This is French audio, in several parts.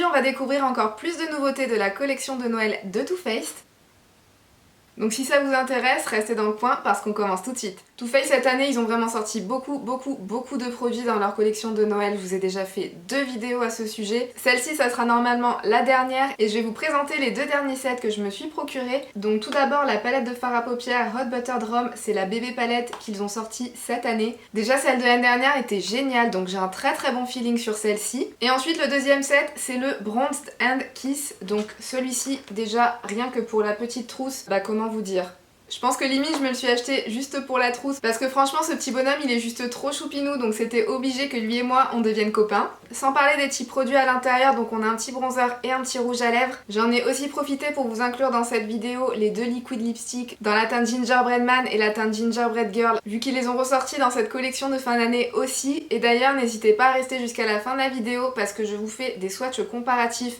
on va découvrir encore plus de nouveautés de la collection de Noël de Too Faced. Donc si ça vous intéresse, restez dans le coin parce qu'on commence tout de suite. Too Faced cette année, ils ont vraiment sorti beaucoup de produits dans leur collection de Noël. Je vous ai déjà fait 2 vidéos à ce sujet. Celle-ci, ça sera normalement la dernière et je vais vous présenter les 2 derniers sets que je me suis procurés. Donc tout d'abord, la palette de fard à paupières Hot Buttered Rum, c'est la bébé palette qu'ils ont sortie cette année. Déjà, celle de l'année dernière était géniale, donc j'ai un très bon feeling sur celle-ci. Et ensuite, le deuxième set, c'est le Bronzed and Kiss. Donc celui-ci, déjà, rien que pour la petite trousse, bah comment vous dire, je pense que limite je me le suis acheté juste pour la trousse parce que franchement ce petit bonhomme il est juste trop choupinou, donc c'était obligé que lui et moi on devienne copains. Sans parler des petits produits à l'intérieur, donc on a un petit bronzer et un petit rouge à lèvres. J'en ai aussi profité pour vous inclure dans cette vidéo les 2 liquid lipsticks dans la teinte Gingerbread Man et la teinte Gingerbread Girl, vu qu'ils les ont ressortis dans cette collection de fin d'année aussi. Et d'ailleurs n'hésitez pas à rester jusqu'à la fin de la vidéo parce que je vous fais des swatchs comparatifs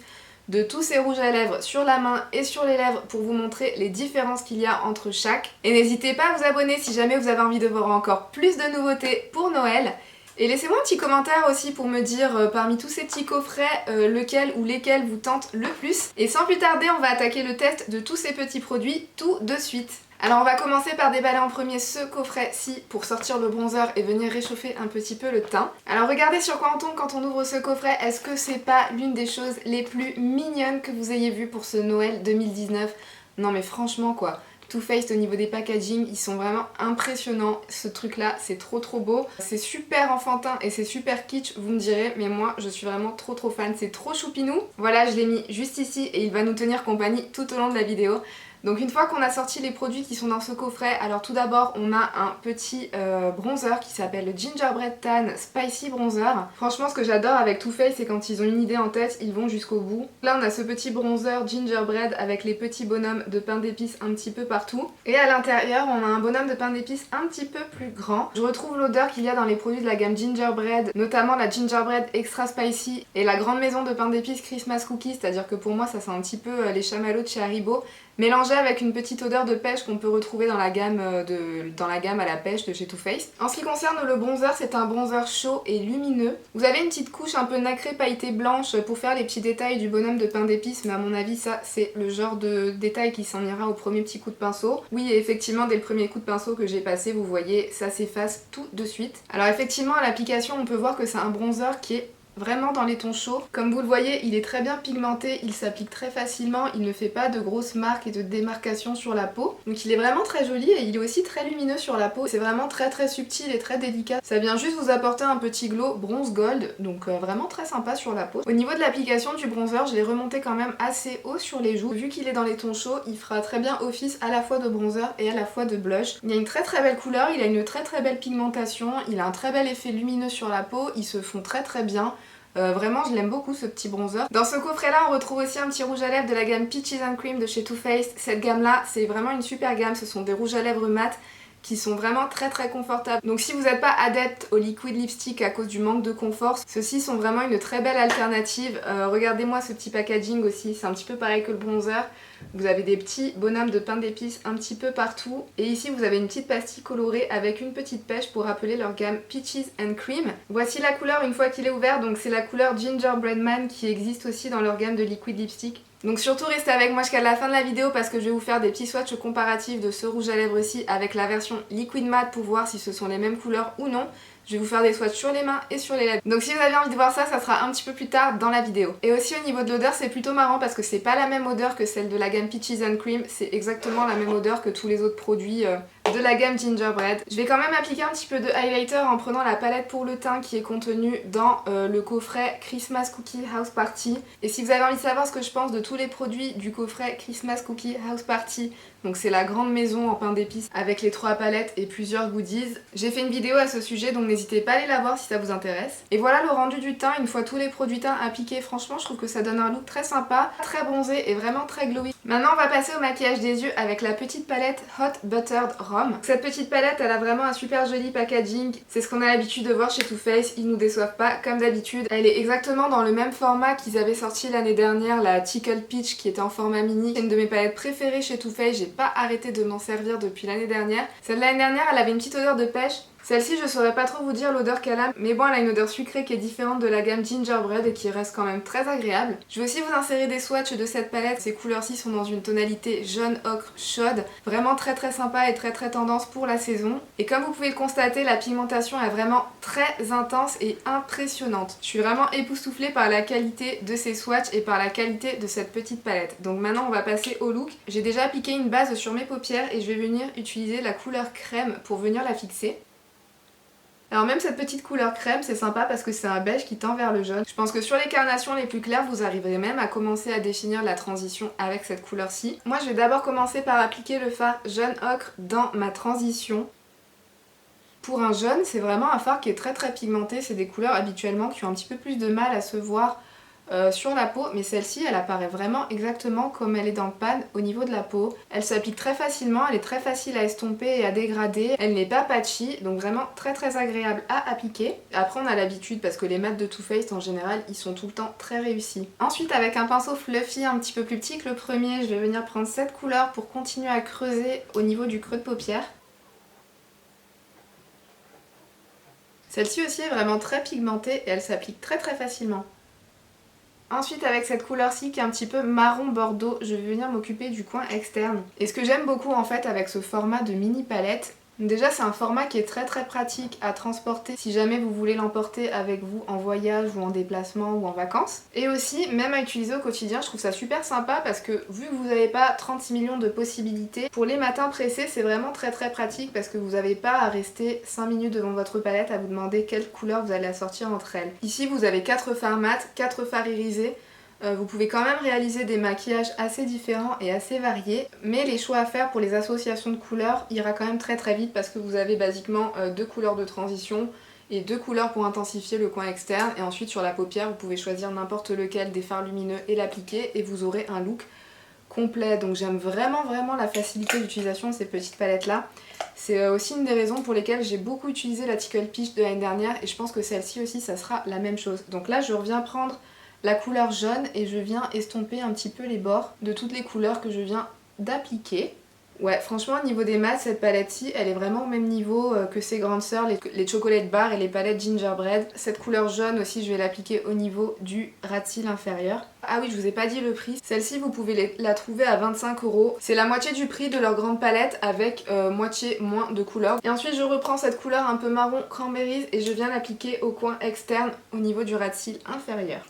de tous ces rouges à lèvres sur la main et sur les lèvres pour vous montrer les différences qu'il y a entre chaque. Et n'hésitez pas à vous abonner si jamais vous avez envie de voir encore plus de nouveautés pour Noël. Et laissez-moi un petit commentaire aussi pour me dire parmi tous ces petits coffrets lequel ou lesquels vous tentent le plus. Et sans plus tarder, on va attaquer le test de tous ces petits produits tout de suite. Alors on va commencer par déballer en premier ce coffret-ci pour sortir le bronzer et venir réchauffer un petit peu le teint. Alors regardez sur quoi on tombe quand on ouvre ce coffret, est-ce que c'est pas l'une des choses les plus mignonnes que vous ayez vues pour ce Noël 2019 ? Non mais franchement quoi, Too Faced au niveau des packaging, ils sont vraiment impressionnants. Ce truc là, c'est trop beau. C'est super enfantin et c'est super kitsch, vous me direz, mais moi je suis vraiment trop fan. C'est trop choupinou. Voilà, je l'ai mis juste ici et il va nous tenir compagnie tout au long de la vidéo. Donc une fois qu'on a sorti les produits qui sont dans ce coffret, alors tout d'abord on a un petit bronzer qui s'appelle le Gingerbread Tan Spicy Bronzer. Franchement ce que j'adore avec Too Faced c'est quand ils ont une idée en tête, ils vont jusqu'au bout. Là on a ce petit bronzer Gingerbread avec les petits bonhommes de pain d'épices un petit peu partout. Et à l'intérieur on a un bonhomme de pain d'épices un petit peu plus grand. Je retrouve l'odeur qu'il y a dans les produits de la gamme Gingerbread, notamment la Gingerbread Extra Spicy et la grande maison de pain d'épices Christmas Cookies, c'est-à-dire que pour moi ça sent un petit peu les chamallows de chez Haribo, mélangé avec une petite odeur de pêche qu'on peut retrouver dans la gamme à la pêche de chez Too Faced. En ce qui concerne le bronzer, c'est un bronzer chaud et lumineux. Vous avez une petite couche un peu nacrée pailletée blanche pour faire les petits détails du bonhomme de pain d'épices, mais à mon avis ça c'est le genre de détail qui s'en ira au premier petit coup de pinceau. Oui, et effectivement dès le premier coup de pinceau que j'ai passé, vous voyez, ça s'efface tout de suite. Alors effectivement à l'application on peut voir que c'est un bronzer qui est vraiment dans les tons chauds. Comme vous le voyez, il est très bien pigmenté, il s'applique très facilement, il ne fait pas de grosses marques et de démarcations sur la peau. Donc il est vraiment très joli et il est aussi très lumineux sur la peau. C'est vraiment très subtil et très délicat. Ça vient juste vous apporter un petit glow bronze gold, donc vraiment très sympa sur la peau. Au niveau de l'application du bronzer, je l'ai remonté quand même assez haut sur les joues. Vu qu'il est dans les tons chauds, il fera très bien office à la fois de bronzer et à la fois de blush. Il a une très belle couleur, il a une très belle pigmentation, il a un très bel effet lumineux sur la peau, ils se font très bien. Vraiment je l'aime beaucoup ce petit bronzer. Dans ce coffret là on retrouve aussi un petit rouge à lèvres de la gamme Peaches and Cream de chez Too Faced. Cette gamme là c'est vraiment une super gamme, ce sont des rouges à lèvres mat qui sont vraiment très confortables. Donc si vous n'êtes pas adepte au liquid lipstick à cause du manque de confort, ceux-ci sont vraiment une très belle alternative. Regardez-moi ce petit packaging aussi, c'est un petit peu pareil que le bronzer. Vous avez des petits bonhommes de pain d'épices un petit peu partout. Et ici vous avez une petite pastille colorée avec une petite pêche pour rappeler leur gamme Peaches and Cream. Voici la couleur une fois qu'il est ouvert, donc c'est la couleur Gingerbread Man qui existe aussi dans leur gamme de liquid lipstick. Donc surtout restez avec moi jusqu'à la fin de la vidéo parce que je vais vous faire des petits swatchs comparatifs de ce rouge à lèvres-ci avec la version liquid matte pour voir si ce sont les mêmes couleurs ou non. Je vais vous faire des swatchs sur les mains et sur les lèvres. Donc si vous avez envie de voir ça, ça sera un petit peu plus tard dans la vidéo. Et aussi au niveau de l'odeur, c'est plutôt marrant parce que c'est pas la même odeur que celle de la gamme Peaches and Cream. C'est exactement la même odeur que tous les autres produits de la gamme Gingerbread. Je vais quand même appliquer un petit peu de highlighter en prenant la palette pour le teint qui est contenue dans le coffret Christmas Cookie House Party. Et si vous avez envie de savoir ce que je pense de tous les produits du coffret Christmas Cookie House Party, donc c'est la grande maison en pain d'épices avec les 3 palettes et plusieurs goodies, j'ai fait une vidéo à ce sujet donc n'hésitez pas à aller la voir si ça vous intéresse. Et voilà le rendu du teint une fois tous les produits teints appliqués. Franchement je trouve que ça donne un look très sympa, très bronzé et vraiment très glowy. Maintenant on va passer au maquillage des yeux avec la petite palette Hot Buttered Rum. Cette petite palette elle a vraiment un super joli packaging, c'est ce qu'on a l'habitude de voir chez Too Faced, ils nous déçoivent pas comme d'habitude. Elle est exactement dans le même format qu'ils avaient sorti l'année dernière, la Tickle Peach qui était en format mini. C'est une de mes palettes préférées chez Too Faced, j'ai pas arrêté de m'en servir depuis l'année dernière. Celle de l'année dernière elle avait une petite odeur de pêche. Celle-ci, je saurais pas trop vous dire l'odeur qu'elle a, mais bon, elle a une odeur sucrée qui est différente de la gamme Gingerbread et qui reste quand même très agréable. Je vais aussi vous insérer des swatchs de cette palette. Ces couleurs-ci sont dans une tonalité jaune ocre chaude, vraiment très sympa et très tendance pour la saison. Et comme vous pouvez le constater, la pigmentation est vraiment très intense et impressionnante. Je suis vraiment époustouflée par la qualité de ces swatchs et par la qualité de cette petite palette. Donc maintenant, on va passer au look. J'ai déjà appliqué une base sur mes paupières et je vais venir utiliser la couleur crème pour venir la fixer. Alors même cette petite couleur crème, c'est sympa parce que c'est un beige qui tend vers le jaune. Je pense que sur les carnations les plus claires, vous arriverez même à commencer à définir la transition avec cette couleur-ci. Moi, je vais d'abord commencer par appliquer le fard jaune ocre dans ma transition. Pour un jaune, c'est vraiment un fard qui est très pigmenté. C'est des couleurs habituellement qui ont un petit peu plus de mal à se voir sur la peau, mais celle-ci elle apparaît vraiment exactement comme elle est dans le pan au niveau de la peau. Elle s'applique très facilement, elle est très facile à estomper et à dégrader, elle n'est pas patchy, donc vraiment très agréable à appliquer. Après on a l'habitude parce que les mats de Too Faced en général ils sont tout le temps très réussis. Ensuite avec un pinceau fluffy un petit peu plus petit que le premier, je vais venir prendre cette couleur pour continuer à creuser au niveau du creux de paupière. Celle-ci aussi est vraiment très pigmentée et elle s'applique très facilement. Ensuite avec cette couleur-ci qui est un petit peu marron bordeaux, je vais venir m'occuper du coin externe. Et ce que j'aime beaucoup en fait avec ce format de mini palette, déjà c'est un format qui est très pratique à transporter si jamais vous voulez l'emporter avec vous en voyage ou en déplacement ou en vacances. Et aussi même à utiliser au quotidien, je trouve ça super sympa parce que vu que vous n'avez pas 36 millions de possibilités, pour les matins pressés c'est vraiment très pratique parce que vous n'avez pas à rester 5 minutes devant votre palette à vous demander quelle couleur vous allez assortir entre elles. Ici vous avez 4 fards mat, 4 fards irisés. Vous pouvez quand même réaliser des maquillages assez différents et assez variés, mais les choix à faire pour les associations de couleurs ira quand même très vite parce que vous avez basiquement 2 couleurs de transition et 2 couleurs pour intensifier le coin externe, et ensuite sur la paupière vous pouvez choisir n'importe lequel des fards lumineux et l'appliquer et vous aurez un look complet. Donc j'aime vraiment la facilité d'utilisation de ces petites palettes là. C'est aussi une des raisons pour lesquelles j'ai beaucoup utilisé la Tickle Peach de l'année dernière et je pense que celle-ci aussi ça sera la même chose. Donc là je reviens prendre la couleur jaune et je viens estomper un petit peu les bords de toutes les couleurs que je viens d'appliquer. Ouais, franchement au niveau des mats, cette palette-ci, elle est vraiment au même niveau que ses grandes sœurs, les chocolate bar et les palettes gingerbread. Cette couleur jaune aussi, je vais l'appliquer au niveau du ras de cils inférieur. Ah oui, je vous ai pas dit le prix. Celle-ci, vous pouvez la trouver à 25 €. C'est la moitié du prix de leur grande palette avec moitié moins de couleurs. Et ensuite, je reprends cette couleur un peu marron cranberries et je viens l'appliquer au coin externe au niveau du ras de cils inférieur.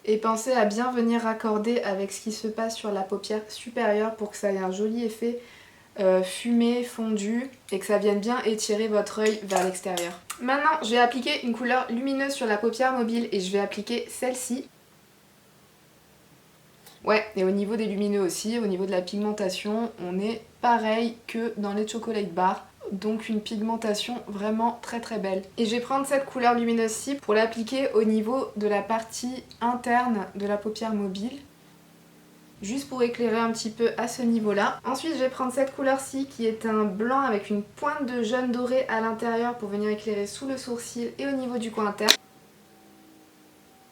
Et pensez à bien venir raccorder avec ce qui se passe sur la paupière supérieure pour que ça ait un joli effet fumé, fondu et que ça vienne bien étirer votre œil vers l'extérieur. Maintenant, je vais appliquer une couleur lumineuse sur la paupière mobile et je vais appliquer celle-ci. Ouais, et au niveau des lumineux aussi, au niveau de la pigmentation, on est pareil que dans les chocolate bars. Donc une pigmentation vraiment très belle. Et je vais prendre cette couleur lumineuse-ci pour l'appliquer au niveau de la partie interne de la paupière mobile. Juste pour éclairer un petit peu à ce niveau-là. Ensuite je vais prendre cette couleur-ci qui est un blanc avec une pointe de jaune doré à l'intérieur pour venir éclairer sous le sourcil et au niveau du coin interne.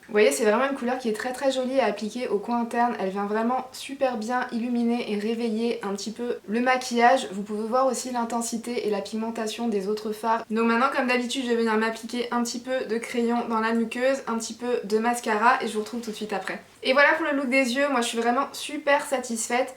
Vous voyez, c'est vraiment une couleur qui est très jolie à appliquer au coin interne. Elle vient vraiment super bien illuminer et réveiller un petit peu le maquillage. Vous pouvez voir aussi l'intensité et la pigmentation des autres fards. Donc maintenant, comme d'habitude, je vais venir m'appliquer un petit peu de crayon dans la muqueuse, un petit peu de mascara et je vous retrouve tout de suite après. Et voilà pour le look des yeux. Moi, je suis vraiment super satisfaite.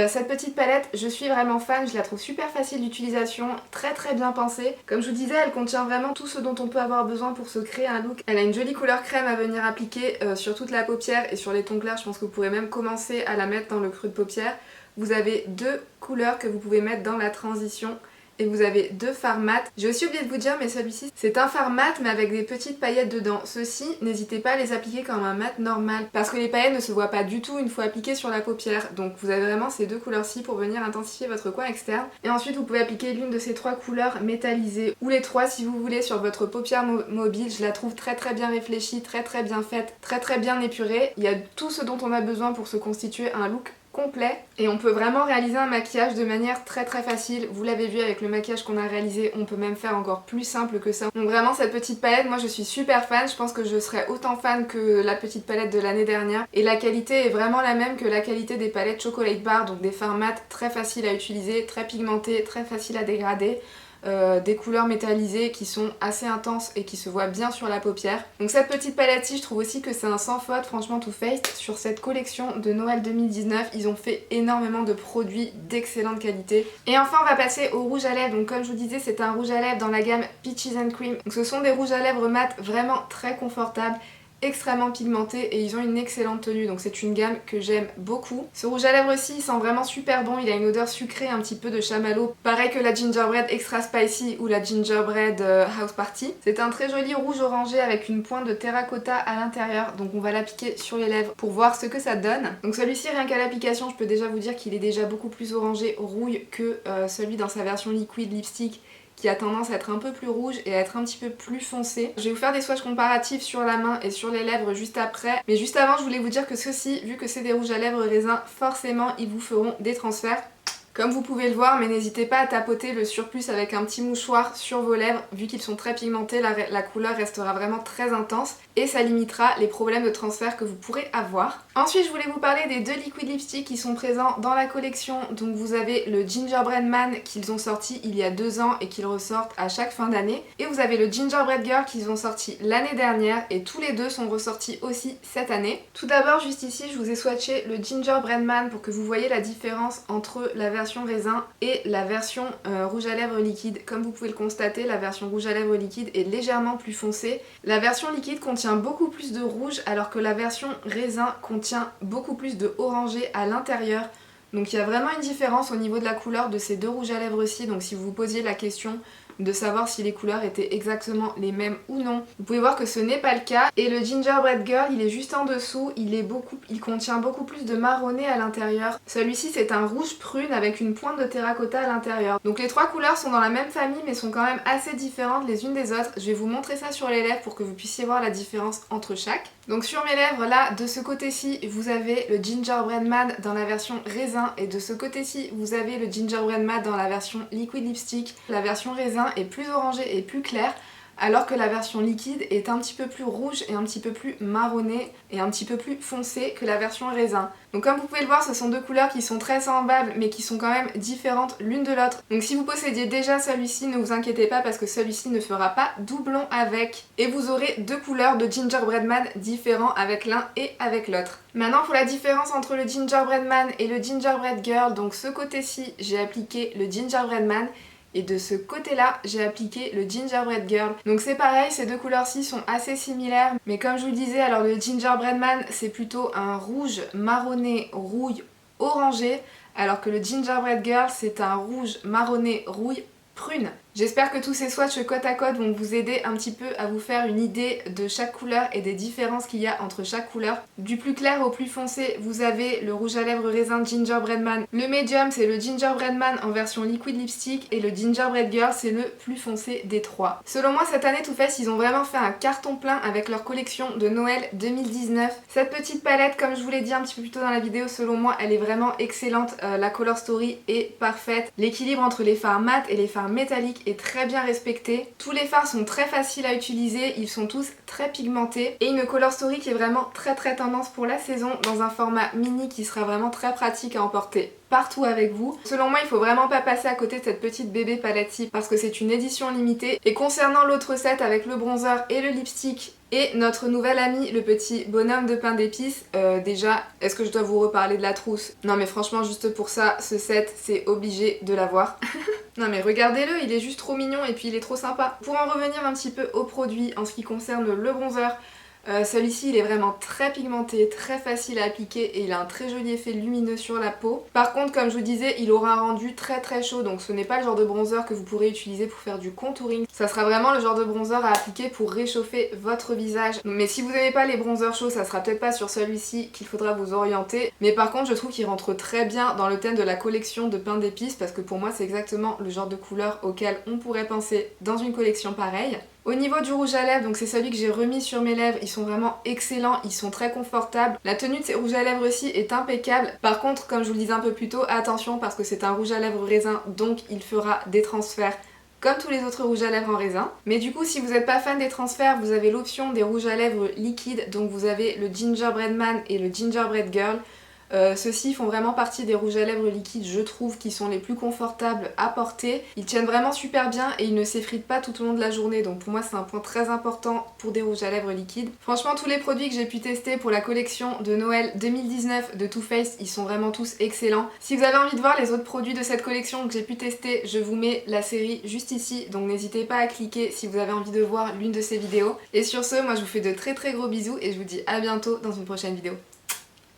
Cette petite palette, je suis vraiment fan, je la trouve super facile d'utilisation, très bien pensée. Comme je vous disais, elle contient vraiment tout ce dont on peut avoir besoin pour se créer un look. Elle a une jolie couleur crème à venir appliquer sur toute la paupière et sur les tons clairs. Je pense que vous pourrez même commencer à la mettre dans le creux de paupière. Vous avez 2 couleurs que vous pouvez mettre dans la transition. Et vous avez 2 fards mat. J'ai aussi oublié de vous dire, mais celui-ci c'est un fard mat mais avec des petites paillettes dedans. Ceux-ci, n'hésitez pas à les appliquer comme un mat normal parce que les paillettes ne se voient pas du tout une fois appliquées sur la paupière. Donc vous avez vraiment ces 2 couleurs-ci pour venir intensifier votre coin externe. Et ensuite vous pouvez appliquer l'une de ces 3 couleurs métallisées ou les 3 si vous voulez sur votre paupière mobile. Je la trouve très bien réfléchie, très bien faite, très bien épurée. Il y a tout ce dont on a besoin pour se constituer un look complet et on peut vraiment réaliser un maquillage de manière très facile. Vous l'avez vu avec le maquillage qu'on a réalisé, on peut même faire encore plus simple que ça. Donc vraiment cette petite palette, moi je suis super fan, je pense que je serais autant fan que la petite palette de l'année dernière et la qualité est vraiment la même que la qualité des palettes chocolate bar, donc des fards mat très faciles à utiliser, très pigmentés, très faciles à dégrader. des couleurs métallisées qui sont assez intenses et qui se voient bien sur la paupière. Donc cette petite palette-ci, je trouve aussi que c'est un sans faute, franchement Too Faced. Sur cette collection de Noël 2019, ils ont fait énormément de produits d'excellente qualité. Et enfin on va passer au rouge à lèvres. Donc comme je vous disais, c'est un rouge à lèvres dans la gamme Peaches and Cream. Donc ce sont des rouges à lèvres mat vraiment très confortables, extrêmement pigmentés et ils ont une excellente tenue, donc c'est une gamme que j'aime beaucoup. Ce rouge à lèvres aussi, il sent vraiment super bon, il a une odeur sucrée, un petit peu de chamallow, pareil que la Gingerbread Extra Spicy ou la Gingerbread House Party. C'est un très joli rouge orangé avec une pointe de terracotta à l'intérieur, donc on va l'appliquer sur les lèvres pour voir ce que ça donne. Donc celui-ci, rien qu'à l'application, je peux déjà vous dire qu'il est déjà beaucoup plus orangé rouille que celui dans sa version liquide lipstick, qui a tendance à être un peu plus rouge et à être un petit peu plus foncé. Je vais vous faire des swatchs comparatifs sur la main et sur les lèvres juste après. Mais juste avant, je voulais vous dire que ceux-ci, vu que c'est des rouges à lèvres raisin, forcément ils vous feront des transferts. Comme vous pouvez le voir, mais n'hésitez pas à tapoter le surplus avec un petit mouchoir sur vos lèvres. Vu qu'ils sont très pigmentés, la couleur restera vraiment très intense et ça limitera les problèmes de transfert que vous pourrez avoir. Ensuite, je voulais vous parler des deux liquid lipsticks qui sont présents dans la collection. Donc vous avez le Gingerbread Man qu'ils ont sorti il y a 2 ans et qu'ils ressortent à chaque fin d'année. Et vous avez le Gingerbread Girl qu'ils ont sorti l'année dernière et tous les deux sont ressortis aussi cette année. Tout d'abord, juste ici, je vous ai swatché le Gingerbread Man pour que vous voyez la différence entre la version raisin et la version rouge à lèvres liquide. Comme vous pouvez le constater, la version rouge à lèvres liquide est légèrement plus foncée. La version liquide contient beaucoup plus de rouge alors que la version raisin contient beaucoup plus de orangé à l'intérieur. Donc il y a vraiment une différence au niveau de la couleur de ces deux rouges à lèvres-ci. Donc si vous vous posiez la question de savoir si les couleurs étaient exactement les mêmes ou non, vous pouvez voir que ce n'est pas le cas. Et le Gingerbread Girl, il est juste en dessous, il contient beaucoup plus de marronné à l'intérieur. Celui-ci c'est un rouge prune avec une pointe de terracotta à l'intérieur. Donc les trois couleurs sont dans la même famille mais sont quand même assez différentes les unes des autres. Je vais vous montrer ça sur les lèvres pour que vous puissiez voir la différence entre chaque. Donc sur mes lèvres là, de ce côté-ci vous avez le Gingerbread Man dans la version raisin et de ce côté-ci vous avez le Gingerbread Man dans la version liquid lipstick. La version raisin est plus orangée et plus claire alors que la version liquide est un petit peu plus rouge et un petit peu plus marronnée et un petit peu plus foncée que la version raisin. Donc comme vous pouvez le voir, ce sont deux couleurs qui sont très semblables mais qui sont quand même différentes l'une de l'autre. Donc si vous possédiez déjà celui-ci, ne vous inquiétez pas parce que celui-ci ne fera pas doublon avec. Et vous aurez deux couleurs de Gingerbread Man différents avec l'un et avec l'autre. Maintenant pour la différence entre le Gingerbread Man et le Gingerbread Girl, donc ce côté-ci j'ai appliqué le Gingerbread Man et de ce côté-là, j'ai appliqué le Gingerbread Girl. Donc c'est pareil, ces deux couleurs-ci sont assez similaires. Mais comme je vous le disais, alors le Gingerbread Man, c'est plutôt un rouge marronné, rouille, orangé. Alors que le Gingerbread Girl, c'est un rouge marronné, rouille, prune. J'espère que tous ces swatchs côte à côte vont vous aider un petit peu à vous faire une idée de chaque couleur et des différences qu'il y a entre chaque couleur. Du plus clair au plus foncé, vous avez le rouge à lèvres raisin Gingerbread Man. Le medium, c'est le Gingerbread Man en version liquid lipstick et le Gingerbread Girl, c'est le plus foncé des trois. Selon moi, cette année Too Faced, ils ont vraiment fait un carton plein avec leur collection de Noël 2019. Cette petite palette, comme je vous l'ai dit un petit peu plus tôt dans la vidéo, selon moi, elle est vraiment excellente. La color story est parfaite. L'équilibre entre les fards mat et les fards métalliques est très bien respecté. Tous les fards sont très faciles à utiliser, ils sont tous très pigmentés et une color story qui est vraiment très tendance pour la saison dans un format mini qui sera vraiment très pratique à emporter partout avec vous. Selon moi, il faut vraiment pas passer à côté de cette petite bébé palette-ci parce que c'est une édition limitée. Et concernant l'autre set avec le bronzer et le lipstick et notre nouvel ami, le petit bonhomme de pain d'épices, déjà, est-ce que je dois vous reparler de la trousse? Non mais franchement, juste pour ça, ce set, c'est obligé de l'avoir. Non mais regardez-le, il est juste trop mignon et puis il est trop sympa. Pour en revenir un petit peu au produit, en ce qui concerne le bronzer, celui-ci il est vraiment très pigmenté, très facile à appliquer et il a un très joli effet lumineux sur la peau. Par contre, comme je vous disais, il aura un rendu très chaud, donc ce n'est pas le genre de bronzer que vous pourrez utiliser pour faire du contouring. Ça sera vraiment le genre de bronzer à appliquer pour réchauffer votre visage. Mais si vous n'aimez pas les bronzers chauds, ça sera peut-être pas sur celui-ci qu'il faudra vous orienter. Mais par contre, je trouve qu'il rentre très bien dans le thème de la collection de pain d'épices parce que pour moi c'est exactement le genre de couleur auquel on pourrait penser dans une collection pareille. Au niveau du rouge à lèvres, donc c'est celui que j'ai remis sur mes lèvres, ils sont vraiment excellents, ils sont très confortables. La tenue de ces rouges à lèvres aussi est impeccable. Par contre, comme je vous le disais un peu plus tôt, attention parce que c'est un rouge à lèvres raisin, donc il fera des transferts comme tous les autres rouges à lèvres en raisin. Mais du coup, si vous n'êtes pas fan des transferts, vous avez l'option des rouges à lèvres liquides, donc vous avez le Gingerbread Man et le Gingerbread Girl. Ceux-ci font vraiment partie des rouges à lèvres liquides, je trouve, qui sont les plus confortables à porter. Ils tiennent vraiment super bien et ils ne s'effritent pas tout au long de la journée, donc pour moi c'est un point très important pour des rouges à lèvres liquides. Franchement, tous les produits que j'ai pu tester pour la collection de Noël 2019 de Too Faced, ils sont vraiment tous excellents. Si vous avez envie de voir les autres produits de cette collection que j'ai pu tester, je vous mets la série juste ici, donc n'hésitez pas à cliquer si vous avez envie de voir l'une de ces vidéos. Et sur ce, moi je vous fais de très gros bisous et je vous dis à bientôt dans une prochaine vidéo.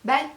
Bye!